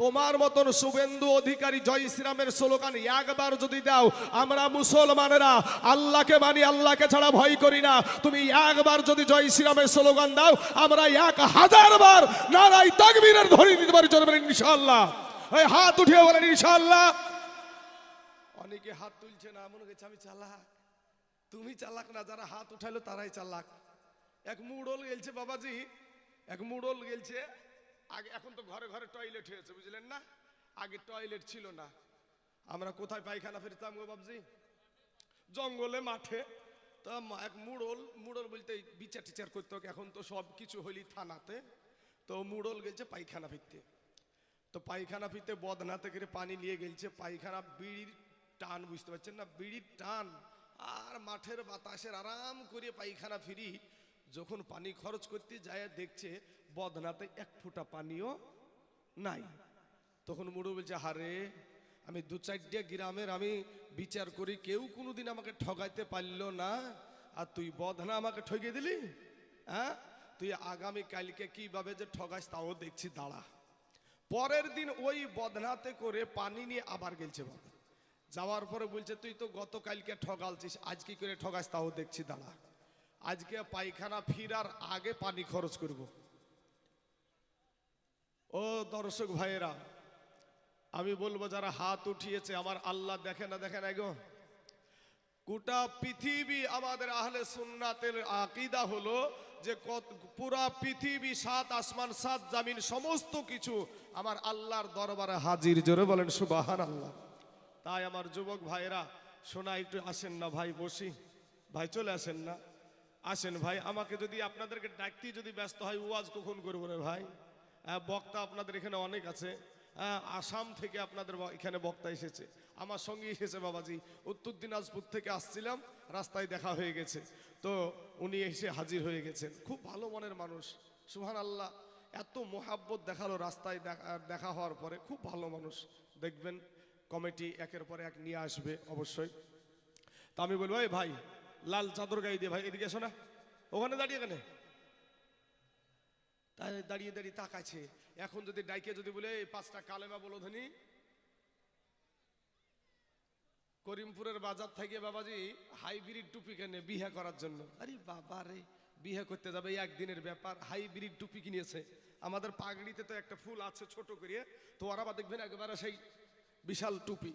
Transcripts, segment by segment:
তোমার মতন শুভেন্দু অধিকারী জয় শ্রীরামের স্লোগান একবার যদি দাও, আমরা মুসলমানেরা আল্লাহকে মানি, আল্লাহকে ছাড়া ভয় করি না। তুমি একবার যদি জয় শ্রীরামের স্লোগান দাও, আমরা 1000 বার নারায়ে তাকবীরের ধ্বনি দিতে পারি। চলবেন ইনশাআল্লাহ? ওই হাত উঠিয়ে বলেন ইনশাআল্লাহ। অনেকে হাত তুলছে না, মনে করছে আমি চালাক। তুমি চালাক না, যারা হাত উঠাইলো তারাই চালাক। এক মুড়ল গেলছে বাবাজি, এক মুড়ল গেলছে। আগে এখন তো ঘরে ঘরে টয়লেট হয়েছে, বুঝলেন না? আগে টয়লেট ছিল না। আমরা কোথায় পায়খানা ফেরতাম গো বাবজি? জঙ্গলে, মাঠে। তা এক মুড়ল বলতে বিচার টিচার করতো, এখন তো সব কিছু হইলি থানাতে। তো মুড়ল গেলছে পায়খানা ফিরতে। তো পায়খানা ফিরতে বদনা থেকে পানি নিয়ে গেলছে। পায়খানা বিড়ির টান, বুঝতে পারছেন না? বিড়ির টান আর মাঠের বাতাসের আরাম করে পায়খানা ফিরি। যখন পানি খরচ করতে যায় দেখছে বদনাতে 1 ফোঁটা পানিও নাই। তখন মুড়ো বলছে, হারে আমি 2-4টা গ্রামের আমি বিচার করি, কেউ কোনোদিন আমাকে ঠগাইতে পারলো না, আর তুই বদনা আমাকে ঠকিয়ে দিলি। হ্যাঁ, তুই আগামী কালকে কিভাবে যে ঠগাইস তাও দেখছি, দাঁড়া। পরের দিন ওই বদনাতে করে পানি নিয়ে আবার গেলছে বাবা। যাওয়ার পরে বলছে, তুই তো গতকালকে ঠগালছিস, আজ কি করে ঠগাইস তাও দেখছি, দাঁড়া। আজকে পায়খানা ফিরার আগে পানি খরচ করব। ও দর্শক ভাইয়েরা, আমি বলবো যারা হাত উঠিয়েছে, আমার আল্লাহ দেখে না, দেখে না গো? গোটা পৃথিবী আমাদের আহলে সুন্নাতের আকীদা হলো যে পুরা পৃথিবী, 7 আসমান 7 জমিন সমস্ত কিছু আমার আল্লাহর দরবারে হাজির। জোরে বলেন সুবহানাল্লাহ। তাই আমার যুবক ভাইয়েরা, শোনা একটু আসেন না ভাই, বসি ভাই, চলে আসেন না, আসেন ভাই। আমাকে যদি আপনাদেরকে ডাকতে যদি ব্যস্ত হয়, ওয়াজ কখন করবো রে ভাই? বক্তা আপনাদের এখানে অনেক আছে। আসাম থেকে আপনাদের এখানে বক্তা এসেছে, আমার সঙ্গে এসেছে বাবাজি। উত্তর দিনাজপুর থেকে আসছিলাম, রাস্তায় দেখা হয়ে গেছে, তো উনি এসে হাজির হয়ে গেছেন। খুব ভালো মনের মানুষ, সুবহানাল্লাহ। এত মোহাব্বত দেখালো রাস্তায় দেখা হওয়ার পরে, খুব ভালো মানুষ। দেখবেন কমিটি একের পর এক নিয়ে আসবে অবশ্যই। তা আমি বলবো, এই ভাই লাল চাদর গায়ে দিয়ে ভাই এদিকে এসো না। ওখানে দাঁড়িয়ে কেন? তাই দাঁড়িয়ে দাঁড়িয়ে তাকাচ্ছে। এখন যদি ডাইকে যদি বলে 5টা কালেমা বলো ধনী, করিমপুরের বাজার থেকে বাবাজি হাইব্রিড টুপি কেনে বিয়ে করার জন্য। আরে বাবা রে, বিয়ে করতে যাবে একদিনের ব্যাপার, হাইব্রিড টুপি কিনেছে। আমাদের পাগড়িতে তো একটা ফুল আছে ছোট করে, তো ওরা বা দেখবেন একবারে সেই বিশাল টুপি।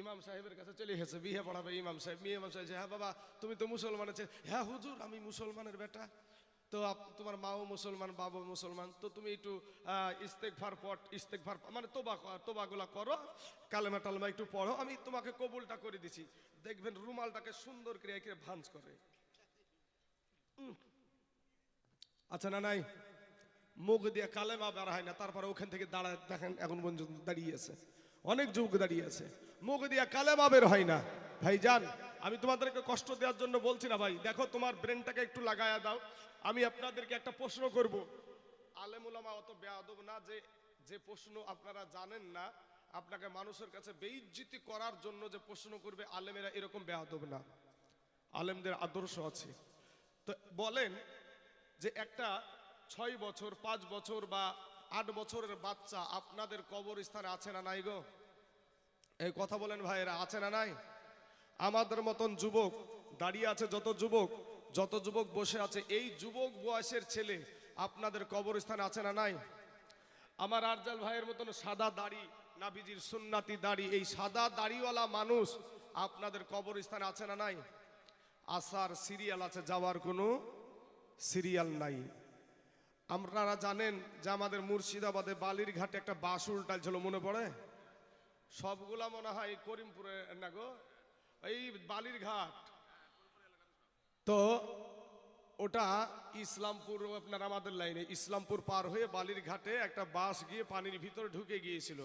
ইমাম সাহেবের কাছে চলে এসেছে, বিয়ে পড়াবে ইমাম সাহেব। ইমাম সাহেব, হ্যাঁ বাবা তুমি তো মুসলমান আছে। হ্যাঁ হুজুর, আমি মুসলমানের বেটা। তো তোমার মাও মুসলমান, বাবা মুসলমান, তো তুমি একটু ইস্তেগফার মানে তোবাগুলা করো, কালেমা টালেমা একটু পড়ো, আমি তোমাকে কবুলটা করে দিছি। দেখবেন রুমালটাকে সুন্দর করে একে ভাঁজ করে। আচ্ছা না নাই, মুখ দিয়ে কালেমা বের হয় না, তারপরে ওখান থেকে দাঁড়ায় দেখেন এখন পর্যন্ত দাঁড়িয়ে আছে, অনেক যুবক দাঁড়িয়ে আছে, মুখ দিয়ে কালেমা বের হয় না। ভাই যান, আমি তোমাদেরকে কষ্ট দেওয়ার জন্য বলছি না ভাই, দেখো তোমার ব্রেনটাকে একটু লাগায়া দাও। আমি আপনাদেরকে একটা প্রশ্ন করব। আলেম ওলামা অত বেয়াদব না যে প্রশ্ন আপনারা জানেন না, আপনাকে মানুষের কাছে বেইজ্জতি করার জন্য যে প্রশ্ন করবে, আলেমেরা এরকম বেয়াদব না, আলেমদের আদর্শ আছে। তো বলেন যে একটা 6 বছর 5 বছর বা 8 বছরের বাচ্চা আপনাদের কবরস্থানে আছে না নাই গো? এই কথা বলেন ভাইয়েরা, আছে না নাই? আমাদের মতন যুবক দাঁড়িয়ে আছে, যত যুবক বসে আছে, এই যুবক বয়সের ছেলে আপনাদের কবরস্থানে আছে না নাই? আমার আরজাল ভাইয়ের মতন সাদা দাড়ি, নাবিজির সুন্নাতি দাড়ি, এই সাদা দাড়িওয়ালা মানুষ আপনাদের কবরস্থানে আছে না নাই? আসার সিরিয়াল আছে, যাওয়ার কোনো সিরিয়াল নাই। আপনারা জানেন যে আমাদের মুর্শিদাবাদে বালির ঘাটে একটা বাস উল্টাল ছিল, মনে পড়ে? সবগুলা মনে হয় করিমপুরে না গো, এই বালির ঘাট। তো ওটা ইসলামপুর, আপনার আমাদের লাইনে ইসলামপুর পার হয়ে বালির ঘাটে একটা বাস গিয়ে পানির ভিতরে ঢুকে গিয়েছিল।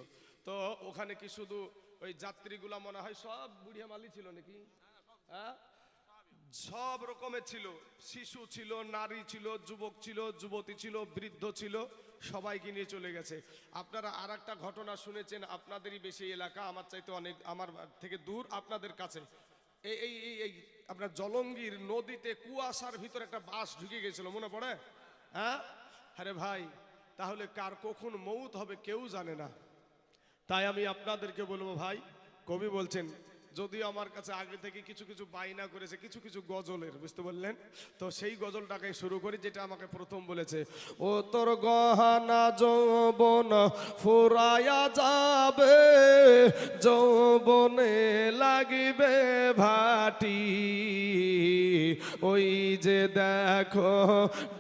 তো ওখানে কি শুধু ওই যাত্রীগুলা মনে হয় সব বুড়িয়া মালি ছিল নাকি? হ্যাঁ, সব রকমের ছিল, শিশু ছিল, নারী ছিল, যুবক ছিল, যুবতী ছিল, বৃদ্ধ ছিল, সবাইকে নিয়ে চলে গেছে। আপনারা আর একটা ঘটনা শুনেছেন, আপনাদেরই বেশি এলাকা, আমার চাইতে অনেক, আমার থেকে দূর, আপনাদের কাছে এই আপনার জলঙ্গির নদীতে কুয়াশার ভিতরে একটা বাস ঢুকে গেছিল, মনে পড়ে? হ্যাঁ, আরে ভাই, তাহলে কার কখন মৌত হবে কেউ জানে না। তাই আমি আপনাদেরকে বলবো ভাই, কবি বলছেন যদিও আমার কাছে আগে থেকে কিছু কিছু বায়না করেছে কিছু কিছু গজলের, বুঝতে বললেন, তো সেই গজলটাকে শুরু করি যেটা আমাকে প্রথম বলেছে। ও তোর গহনা যৌবন ফুরায়া যাবে, যৌবনে লাগিবে ভাটি, ওই যে দেখো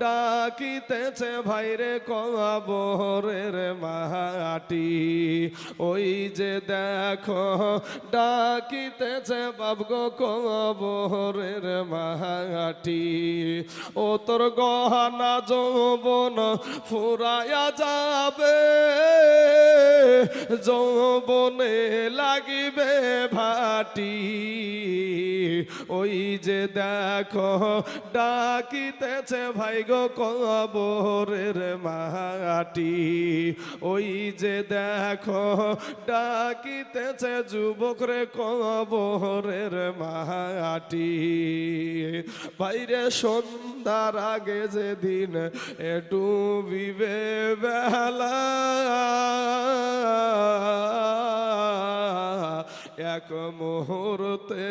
ডাকিতেছে ভাইরে কবরের মাটি, ওই যে দেখো ডাকিতেছে বাবগো কবরের মাটি, ও তোর গহনা যৌবন ফুরায়া যাবে, যৌবনে লাগিবে ভাটি, ওই যে দেখো ডাকিতেছে ভাই গো কবরের মাটি, ওই যে দেখো ডাকিতেছে যুবক রে কবরের মাটি, বাইরে সন্ধ্যার আগে যেদিন ডুবিবে বেলা, এক মুহূর্তে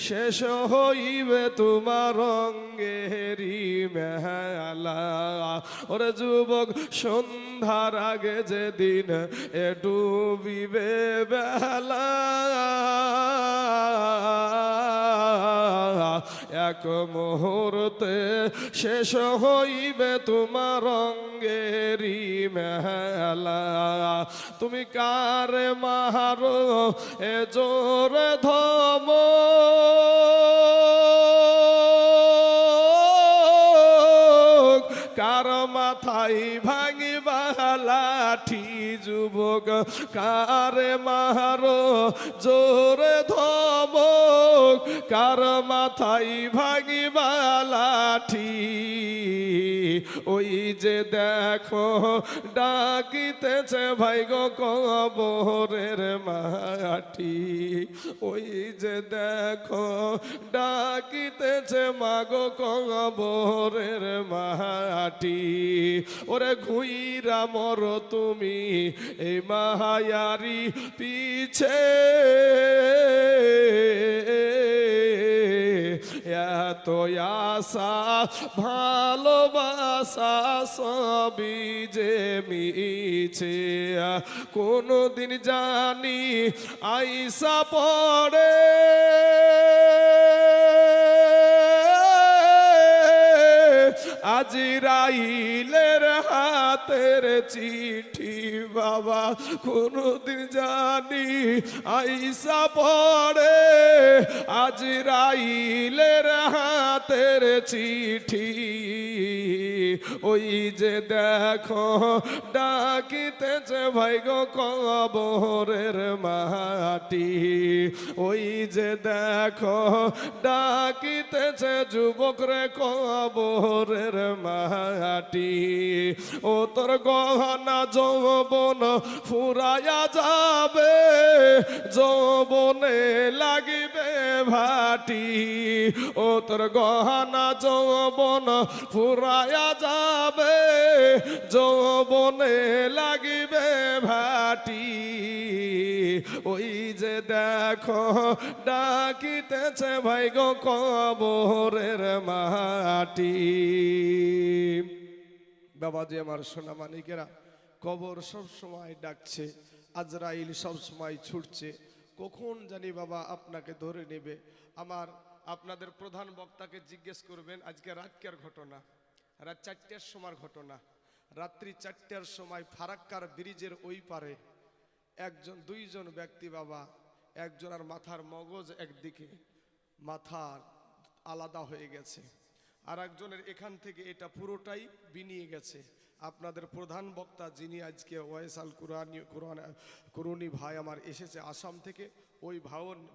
শেষ হইবে তোমার রঙ্গেরি মেলা, ওরে যুবক সন্ধ্যার আগে যেদিন ডুবিবে বেলা, এক মুহূর্তে শেষ হইবে তোমার রঙ্গেরি মেলা, তুমি কারে মারো এ জোর ধম, কার মাথায় ভাঙিবা লাঠি, যুবক কারে মারো জোরে ধমক, কার মাথায় ভাঙিবা লাঠি, ওই যে দেখো ডাকিতেছে ভাই গো কবরের মাটি, ওই যে দেখো ডাকিতেছে মাগো কবরের মাটি, ওরে ঘুইরা মর তুমি এই মায়ারি পিছে, এত আশা ভালোবাসা সবই যে মিছে, কোনদিন জানি আইসা পড়ে আজরাইলের হাতের চিঠি, বাবা কোনদিন জানি আইসা পড়ে আজরাইলের হাতের চিঠি, ওই যে দেখো ডাকিতেছে ভাই গো কবরের মাটি, ওই যে দেখো ডাকিতেছে যুবক রে কবরের মাটি, ও তোর গহনা যৌবন ফুরায়া যাবে, যৌবনে লাগিবে ভাটি, ও তোর গহনা যৌবন ফুরায়া যাবে, যৌবনে লাগিবে ভাটি, ওই যে দেখো ডাকিতেছে ভাই গো কবরের মাটি। বাবাজি আমার সোনা মানিকেরা, কবর সব সময় ডাকছে, আজরাইল সব সময় ছুটছে, কখন জানি বাবা আপনাকে ধরে নেবে। আমার আপনাদের প্রধান বক্তাকে জিজ্ঞেস করবেন, আজকে রাতকার ঘটনা, রাত 4টার সময় ঘটনা, রাত্রি 4টার সময় ফারাক্কার ব্রিজের ওই পারে দুইজন ব্যক্তি বাবা, একজনের মাথার মগজ একদিকে, মাথা আলাদা হয়ে গেছে, আর একজনের এখান থেকে এটা পুরোটাই বিনিয়ে গেছে। আপনাদের প্রধান বক্তা যিনি আজকে ওয়াইস আল কুরআনি ভাই আমার এসেছে আসাম থেকে, ওই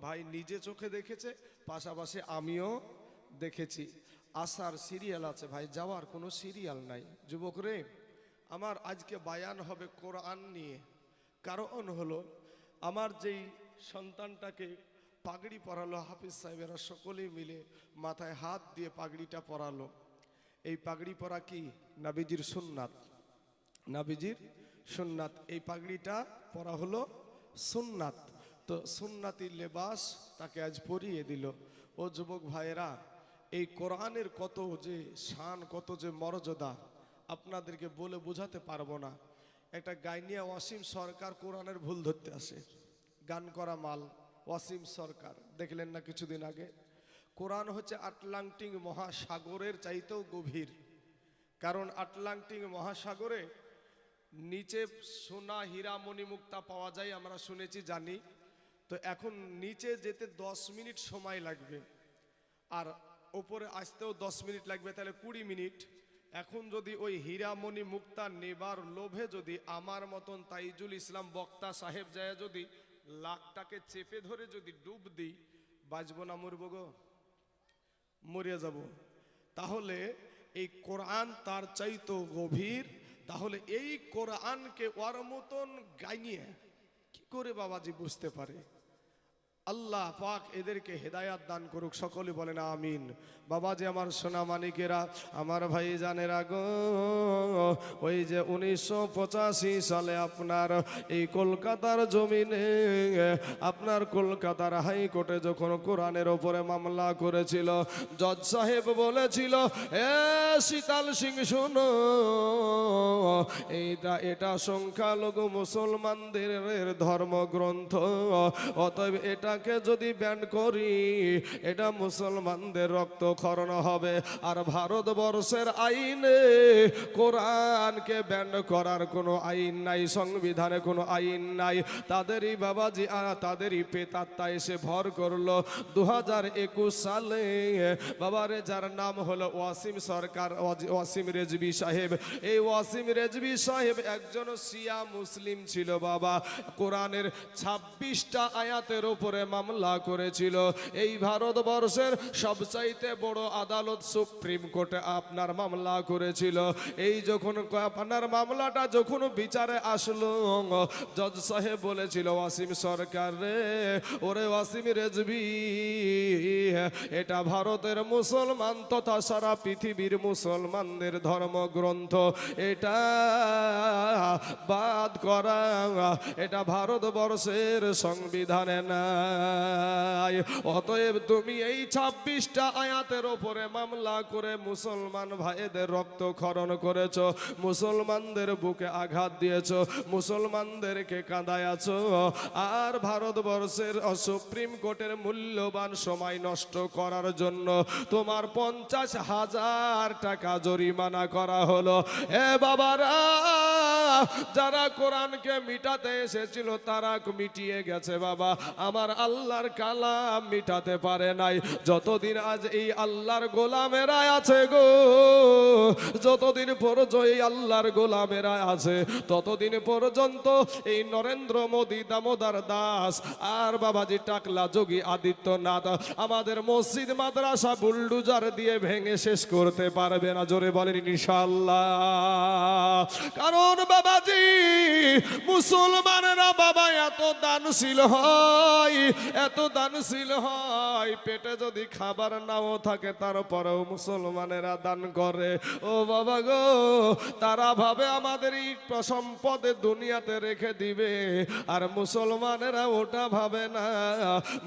ভাই নিজে চোখে দেখেছে, পাশাপাশি আমিও দেখেছি। আসার সিরিয়াল আছে ভাই, যাওয়ার কোনো সিরিয়াল নাই। যুবক রে আমার আজকে বায়ান হবে কোরআন নিয়ে। কারণ হলো আমার যেই সন্তানটাকে পাগড়ি পরালো হাফিজ সাহেবেরা সকলেই মিলে মাথায় হাত দিয়ে পাগড়িটা পরালো। এই পাগড়ি পরা কি নাবিজির সুন্নাত, নাবিজির সুন্নাত। এই পাগড়িটা পরা হলো সুন্নাত। তো সুন্নাতি লেবাস তাকে আজ পরিয়ে দিল। ও যুবক ভাইয়েরা, এই কোরআনের কত যে শান, কত যে মর্যাদা আপনাদেরকে বলে বোঝাতে পারবো না। একটা গাইনিয়া ওয়াসিম সরকার কোরআনের ভুল ধরতে আসে, গান করা মাল ওয়াসিম সরকার, দেখলেন না কিছুদিন আগে? কোরআন হচ্ছে আটলান্টিক মহাসাগরের চাইতেও গভীর। কারণ আটলান্টিক মহাসাগরে নিচে সোনা, হীরা, মণিমুক্তা পাওয়া যায়, আমরা শুনেছি, জানি। তো এখন নিচে যেতে 10 মিনিট সময় লাগবে, আর ওপরে আসতেও 10 মিনিট লাগবে, তাহলে 20 মিনিট। এখন যদি ওই হীরামণি মুক্তা নেবার লোভে যদি আমার মতন তাইজুল ইসলাম বক্তা সাহেব যায় যদি লাখটাকে চেপে ধরে যদি ডুব দিই, বাঁচবো না মরবো গো? মরে যাব। তাহলে এই কোরআন তার চাইতো গভীর। তাহলে এই কোরআনকে ওর মতন গাইনিয়ে কি করে বাবাজি বুঝতে পারে? আল্লাহ পাক এদেরকে হেদায়াত দান করুক, সকলে বলেন আমিন। বাবাজি আমার সোনা মানিকেরা, আমার ভাই জানেরা গো, ওই যে 1985 সালে আপনার এই কলকাতার জমিনে, আপনার কলকাতার হাইকোর্টে যখন কোরআনের ওপরে মামলা করেছিল, জজ সাহেব বলেছিল, এ শীতল সিং শোনো, এটা সংখ্যালঘু মুসলমানদের ধর্মগ্রন্থ, অতএব এটাকে যদি ব্যান করি এটা মুসলমানদের রক্তক্ষরণ হবে। আর ভারতবর্ষের আইনে কোরআনকে ব্যান করার কোনো আইন নাই, সংবিধানে কোনো আইন নাই। তাদেরই বাবাজি তাদেরই পেতাত্তা এসে ভর করলো 2021 সালে বাবারে, যার নাম হলো ওয়াসিম সরকার, ওয়াসিম রেজভি সাহেব। এই ওয়াসিম রেজভি সাহেব একজন শিয়া মুসলিম ছিল বাবা। কোরআনের 26টা আয়াতের উপরে মামলা করেছিল। এই ভারতবর্ষের সবচাইতে বড় আদালত সুপ্রিম কোর্টে আপনার মামলা করেছিল। এই যখন আপনার মামলাটা যখন বিচারে আসলো, জজ সাহেব বলেছিল, ওয়াসিম সরকার রে, ওরে ওয়াসিম রেজভি, এটা ভারতের মুসলমান তথা সারা পৃথিবীর মুসলমানদের ধর্মগ্রন্থ, এটা বাদ করা, এটা ভারতবর্ষের সংবিধানে নাই। অতএব তুমি এই 26টা আয়াতের উপরে মামলা করে মুসলমান ভাইদের রক্তক্ষরণ করেছ, মুসলমানদের বুকে আঘাত দিয়েছ, মুসলমানদেরকে কাঁদায়াছ, আর ভারতবর্ষের সুপ্রিম কোর্টের মূল্যবান সময় নষ্ট করার জন্য তোমার 50,000 টাকা জরিমানা করা হলো। এ বাবারা, যারা কোরআনকে মিটাতে এসেছিল তারা মিটিয়ে গেছে বাবা, আমার আল্লাহর কালাম মিটাতে পারে নাই। যতদিন আজ এই আল্লাহর গোলামেরা আছে গো, যতদিন পর্যন্ত এই আল্লাহর গোলামেরা আছে, ততদিন পর্যন্ত এই নরেন্দ্র মোদী, দামোদর দাস আর বাবাজি টাকলা যোগী আদিত্যনাথ আমাদের মসজিদ মাদ্রাসা বুলডুজার দিয়ে ভেঙে শেষ করতে পারবে না। জোরে বলেন ইনশাআল্লাহ। কারণ বাবাজি মুসলমানেরা বাবা এত দানশীল হয়, এত দানশীল হয়, পেটে যদি খাবার নাও থাকে তারপরেও মুসলমানেরা দান করে। ও বাবা গো, তারা ভাবে আমাদের এই সম্পদে দুনিয়াতে রেখে দিবে, আর মুসলমানেরা ওটা ভাবে না।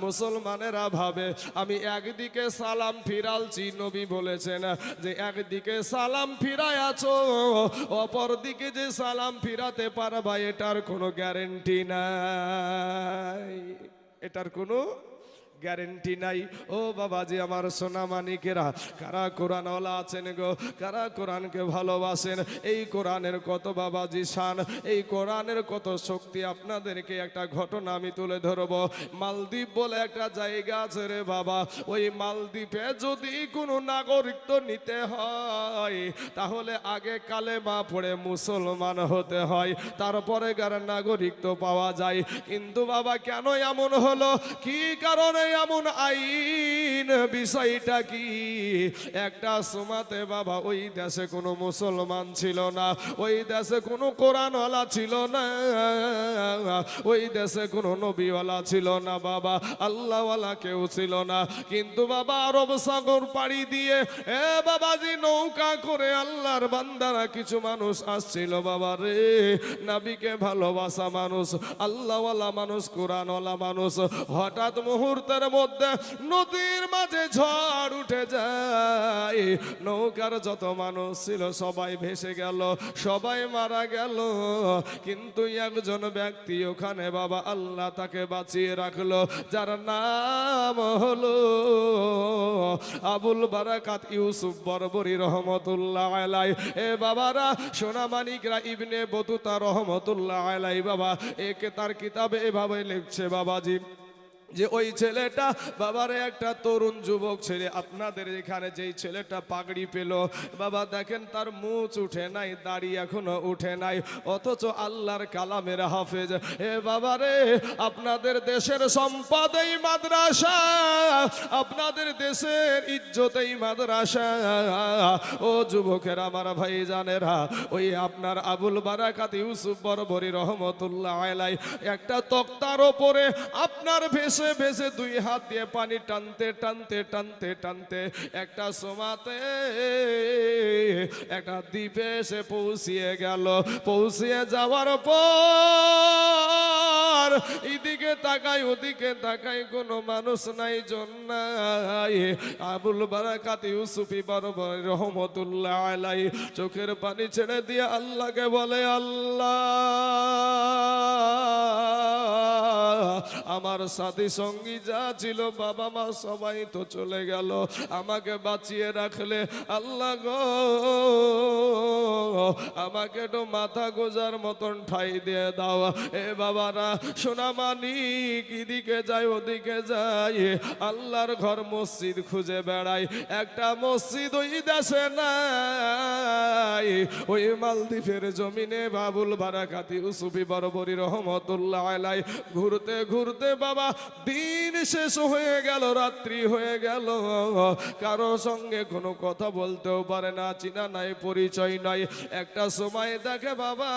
মুসলমানেরা ভাবে আমি একদিকে সালাম ফিরালছি, নবী বলেছেন যে একদিকে সালাম ফিরায় আছো, অপর দিকে যে সালাম ফিরাতে পারবা এটার কোনো গ্যারেন্টি নাই, এটার কোনো গ্যারেন্টি নাই। ও বাবাজি আমার সোনা মানিকেরা, কারা কোরআনওয়ালা আছেন গো, কারা কোরআনকে ভালোবাসেন? এই কোরআনের কত বাবাজি শান, এই কোরআনের কত শক্তি। আপনাদেরকে একটা ঘটনা আমি তুলে ধরব। মালদ্বীপ বলে একটা জায়গা আছে রে বাবা, ওই মালদ্বীপে যদি কোনো নাগরিকত্ব নিতে হয় তাহলে আগে কালেমা পড়ে মুসলমান হতে হয়, তারপরে নাগরিকত্ব পাওয়া যায়। কিন্তু বাবা কেন এমন হলো, কি কারণে এমন আইন, বিষয়টা কি? একটা সময়তে বাবা ওই দেশে কোনো মুসলমান ছিল না, ওই দেশে কোনো কোরআনওয়ালা ছিল না, ওই দেশে কোনো নবীওয়ালা ছিল না বাবা, আল্লাহওয়ালা কেউ ছিল না। কিন্তু বাবা আরব সাগর পাড়ি দিয়ে বাবাজি নৌকা করে আল্লাহর বান্দারা কিছু মানুষ আসছিল বাবা রে, নবীকে ভালোবাসা মানুষ, আল্লাহওয়ালা মানুষ, কোরআনওয়ালা মানুষ। হঠাৎ মুহূর্তের মধ্যে নদীর মাঝে ঝড় উঠে যায়, নৌকার যত মানুষ ছিল সবাই ভেসে গেল, সবাই মারা গেল। কিন্তু একজন ব্যক্তি ওখানে বাবা আল্লাহ তাকে বাঁচিয়ে রাখলো, যার নাম হলো আবুল বারাকাত ইউসুফ বরবরী রহমতুল্লাহ আলাই। এ বাবারা সোনামানিকরা, ইবনে বতুতা রহমতুল্লাহ আলাই বাবা একে তার কিতাবে এভাবে লিখছে বাবাজি যে ওই ছেলেটা বাবারে একটা তরুণ যুবক ছেলে, আপনাদের এখানে যেই ছেলেটা পাগড়ি পেল বাবা দেখেন তার মুছ উঠে নাই, দাড়ি এখনো উঠে নাই, অথচ আল্লাহর কালামের হাফেজ। এ বাবারে আপনাদের দেশের সম্পদ এই মাদ্রাসা, আপনাদের দেশের ইজ্জত এই মাদ্রাসা। ও যুবকেরা, আমার ভাই জানেরা, ওই আপনার আবুল বারাকাত ইউসুফ বরবরী রহমতুল্লাহ আলাই একটা তক্তার ওপরে আপনার ভেসে ভেসে দুই হাত দিয়ে পানি টানতে টানতে টানতে টানতে একটা সমাতে একটা দ্বীপে এসে পৌঁছিয়ে গেল। পৌঁছিয়ে যাওয়ার পর এদিকে তাকাই ওদিকে তাকাই, কোনো মানুষ নাই, জন নাই। আবুল বারাকাত ইউসুফি বরবরী রহমতুল্লাহ আলাই চোখের পানি ছেড়ে দিয়ে আল্লাহকে বলে, আল্লাহ আমার সাথী সঙ্গী যা ছিল বাবা মা সবাই তো চলে গেল, আমাকে বাঁচিয়ে রাখলে আল্লাহ গো, আমাকে তো মাথা গোজার মতন ঠাই দিয়ে দাও। এ বাবারা সোনামানিক এদিকে যায় ওদিকে যায়, আল্লাহর ঘর মসজিদ খুঁজে বেড়ায়, একটা মসজিদ ওই দেশে নাই। ওই মালদ্বীপের জমিনে আবুল বারাকাত ইউসুফি বরবরী রহমতুল্লাহ আলাই ঘুরতে ঘুরতে বাবা দিন শেষ হয়ে গেল, রাত্রি হয়ে গেল, কারো সঙ্গে কোনো কথা বলতেও পারে না, চিনা নাই, পরিচয় নাই। একটা সময় দেখে বাবা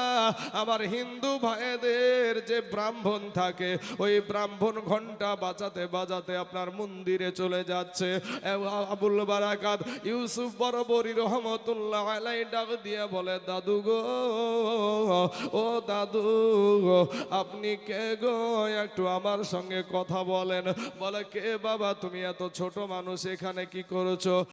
আমার হিন্দু ভাইদের যে ব্রাহ্মণ থাকে, ওই ব্রাহ্মণ ঘন্টা বাজাতে বাজাতে আপনার মন্দিরে চলে যাচ্ছে। আবুল বারাকাত ইউসুফ বরবরী রহমতুল্লাহ আলাই ডাক দিয়ে বলে, দাদু গো, ও দাদু আপনি কে গো, একটু আমার সঙ্গে কথা বলেন। বলে, কে বাবা, তুমি এত ছোট মানুষ এখানে কি করছো?